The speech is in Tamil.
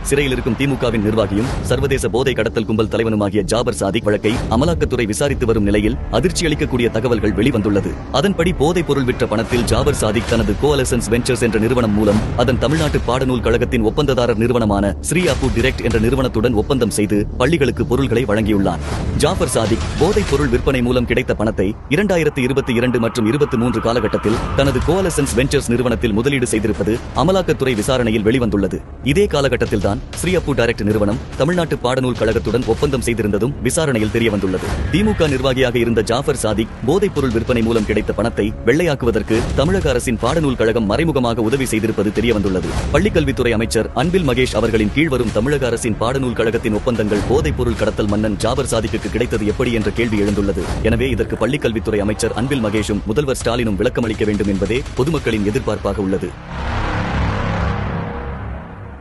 சிறையில் இருக்கும் திமுகவின் நிர்வாகியும் சர்வதேச போதை கடத்தல் கும்பல் தலைவனுமாகிய ஜாபர் சாதிக் வழக்கை அமலாக்கத்துறை விசாரித்து வரும் நிலையில் அதிர்ச்சி அளிக்கக்கூடிய தகவல்கள் வெளிவந்துள்ளது. அதன்படி போதைப் பொருள் விற்ற பணத்தில் ஜாபர் சாதிக் தனது கோஅலசன்ஸ் வெஞ்சர்ஸ் என்ற நிறுவனம் மூலம் அதன் தமிழ்நாட்டு பாடநூல் கழகத்தின் ஒப்பந்ததாரர் நிறுவனமான ஸ்ரீ அப்பு டிரெக்ட் என்ற நிறுவனத்துடன் ஒப்பந்தம் செய்து பள்ளிகளுக்கு பொருள்களை வழங்கியுள்ளார். ஜாபர் சாதிக் போதைப் பொருள் விற்பனை மூலம் கிடைத்த பணத்தை 2022 மற்றும் 23 காலகட்டத்தில் தனது கோஅலசன்ஸ் வெஞ்சர்ஸ் நிறுவனத்தில் முதலீடு செய்திருப்பது அமலாக்கத்துறை விசாரணையில் வெளிவந்துள்ளது. இதே காலகட்டத்தில் தான் ஸ்ரீ அப்பு டைரக்ட் நிறுவனம் தமிழ்நாட்டு பாடநூல் கழகத்துடன் ஒப்பந்தம் செய்திருந்ததும் விசாரணையில் தெரியவந்துள்ளது. திமுக நிர்வாகியாக இருந்த ஜாபர் சாதிக் போதைப் பொருள் விற்பனை மூலம் கிடைத்த பணத்தை வெள்ளையாக்குவதற்கு தமிழக அரசின் பாடநூல் கழகம் மறைமுகமாக உதவி செய்திருப்பது தெரியவந்துள்ளது. பள்ளிக்கல்வித்துறை அமைச்சர் அன்பில் மகேஷ் அவர்களின் கீழ் வரும் தமிழக அரசின் பாடநூல் கழகத்தின் ஒப்பந்தங்கள் போதைப் பொருள் கடத்தல் மன்னன் ஜாபர் சாதிக்கு கிடைத்தது எப்படி என்ற கேள்வி எழுந்துள்ளது. எனவே இதற்கு பள்ளிக்கல்வித்துறை அமைச்சர் அன்பில் மகேஷும் முதல்வர் ஸ்டாலினும் விளக்கமளிக்க வேண்டும் என்பதே பொதுமக்களின் எதிர்பார்ப்பாக உள்ளது.